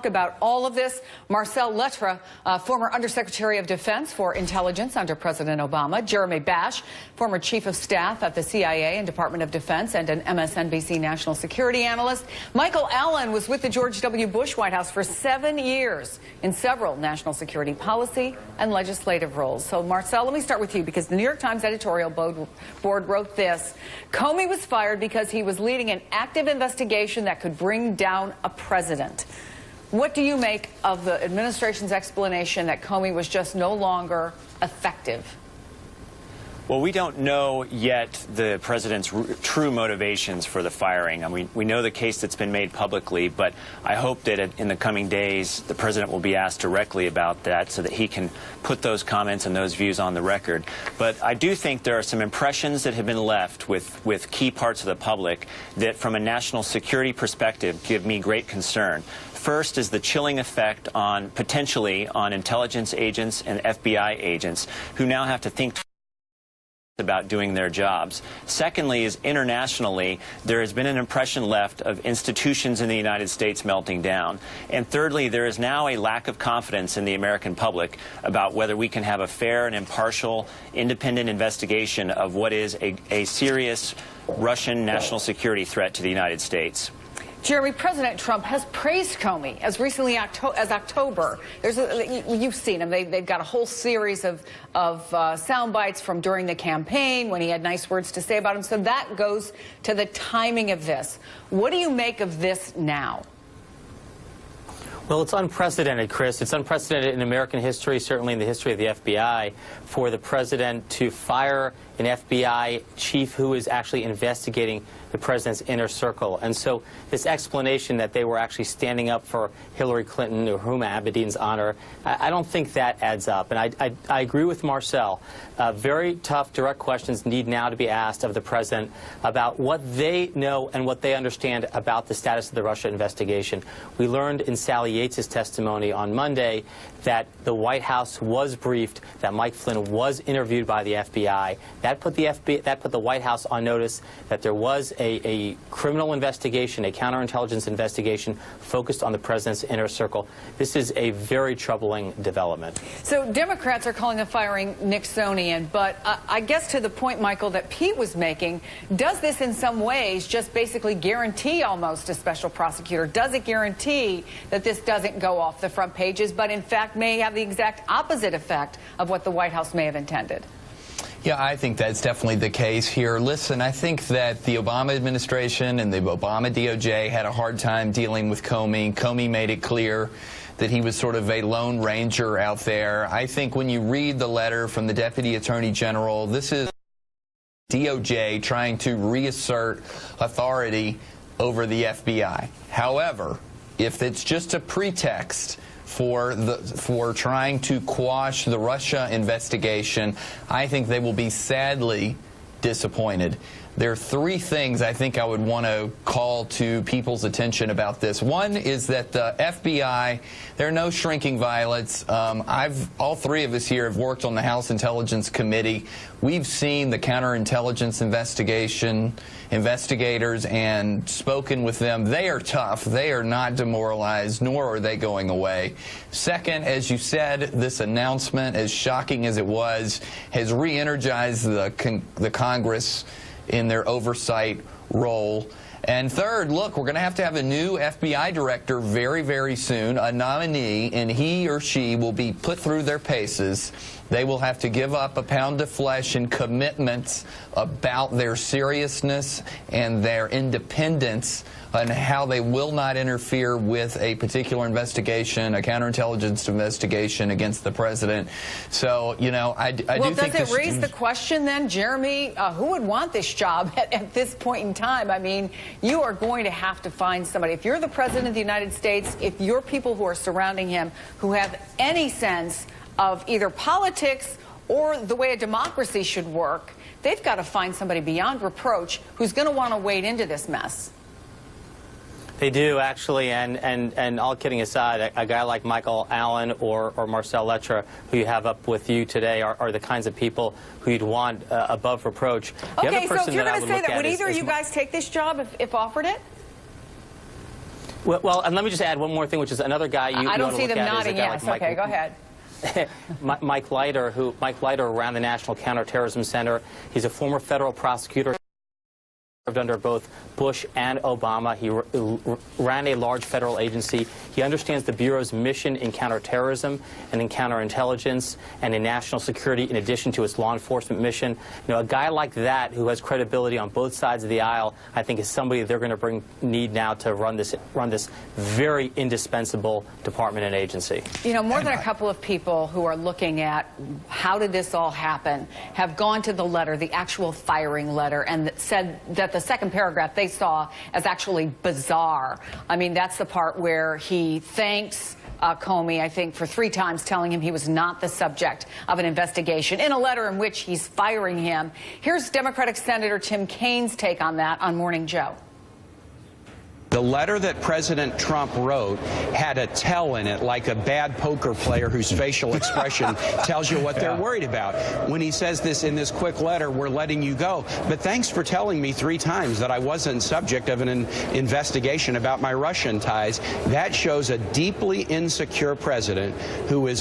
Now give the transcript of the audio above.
About all of this, Marcel Lettre, former Undersecretary of Defense for Intelligence under President Obama, Jeremy Bash, former Chief of Staff at the CIA and Department of Defense and an MSNBC national security analyst. Michael Allen was with the George W. Bush White House for 7 years in several national security policy and legislative roles. So, Marcel, let me start with you, because the New York Times editorial board wrote this: Comey was fired because he was leading an active investigation that could bring down a president. What do you make of the administration's explanation that Comey was just no longer effective? Well, we don't know yet the president's true motivations for the firing. I mean, we know the case that's been made publicly, but I hope that in the coming days the president will be asked directly about that so that he can put those comments and those views on the record. But I do think there are some impressions that have been left with key parts of the public that, from a national security perspective, give me great concern. First is the chilling effect potentially on intelligence agents and FBI agents who now have to think about doing their jobs. Secondly is internationally, there has been an impression left of institutions in the United States melting down. And thirdly, there is now a lack of confidence in the American public about whether we can have a fair and impartial, independent investigation of what is a serious Russian national security threat to the United States. Jeremy, President Trump has praised Comey as recently as October. You've seen him. They've got a whole series of sound bites from during the campaign when he had nice words to say about him. So that goes to the timing of this. What do you make of this now? Well, it's unprecedented, Chris. It's unprecedented in American history, certainly in the history of the FBI, for the president to fire an FBI chief who is actually investigating the president's inner circle. And so this explanation that they were actually standing up for Hillary Clinton or Huma Abedin's honor, I don't think that adds up. And I agree with Marcel. Very tough, direct questions need now to be asked of the president about what they know and what they understand about the status of the Russia investigation. We learned in Sally Yates' testimony on Monday that the White House was briefed, that Mike Flynn was interviewed by the FBI. That put the White House on notice that there was a criminal investigation, a counterintelligence investigation focused on the president's inner circle. This is a very troubling development. So Democrats are calling the firing Nixonian, but I guess to the point, Michael, that Pete was making, does this in some ways just basically guarantee almost a special prosecutor? Does it guarantee that this doesn't go off the front pages, but in fact may have the exact opposite effect of what the White House may have intended? Yeah, I think that's definitely the case here. Listen, I think that the Obama administration and the Obama DOJ had a hard time dealing with Comey. Comey made it clear that he was sort of a lone ranger out there. I think when you read the letter from the Deputy Attorney General, this is DOJ trying to reassert authority over the FBI. However, if it's just a pretext for trying to quash the Russia investigation, I think they will be sadly disappointed. There are three things I think I would want to call to people's attention about this. One is that the FBI, there are no shrinking violets. All three of us here have worked on the House Intelligence Committee. We've seen the counterintelligence investigators and spoken with them. They are tough. They are not demoralized, nor are they going away. Second, as you said, this announcement, as shocking as it was, has re-energized the Congress in their oversight role. And third, look, we're going to have a new FBI director very, very soon, a nominee, and he or she will be put through their paces. They will have to give up a pound of flesh and commitments about their seriousness and their independence and how they will not interfere with a particular investigation, a counterintelligence investigation against the president. So, you know, I do think... Well, does it raise the question then, Jeremy, who would want this job at this point in time? I mean, you are going to have to find somebody. If you're the president of the United States, if you're people who are surrounding him who have any sense of either politics or the way a democracy should work, they've got to find somebody beyond reproach who's going to want to wade into this mess. They do, actually, and all kidding aside, a guy like Michael Allen or Marcel Lettre, who you have up with you today, are the kinds of people who you'd want above reproach. Okay, so if you're going to say that, would either of you guys take this job if offered it? Well, and let me just add one more thing, which is another guy you I don't ought to see look them at is a nodding guy yes. like Okay, go ahead. Mike Leiter ran the National Counterterrorism Center. He's a former federal prosecutor. Served under both Bush and Obama. He ran a large federal agency. He understands the Bureau's mission in counterterrorism and in counterintelligence and in national security in addition to its law enforcement mission. You know, a guy like that who has credibility on both sides of the aisle, I think is somebody they're going to need now to run this very indispensable department and agency. You know, more than a couple of people who are looking at how did this all happen have gone to the letter, the actual firing letter, and said that the second paragraph they saw as actually bizarre. I mean, that's the part where he thanks Comey, I think, for 3 times telling him he was not the subject of an investigation in a letter in which he's firing him. Here's Democratic Senator Tim Kaine's take on that on Morning Joe. The letter that President Trump wrote had a tell in it, like a bad poker player whose facial expression tells you what they're worried about. When he says this in this quick letter, we're letting you go. But thanks for telling me 3 times that I wasn't subject of an investigation about my Russian ties. That shows a deeply insecure president who is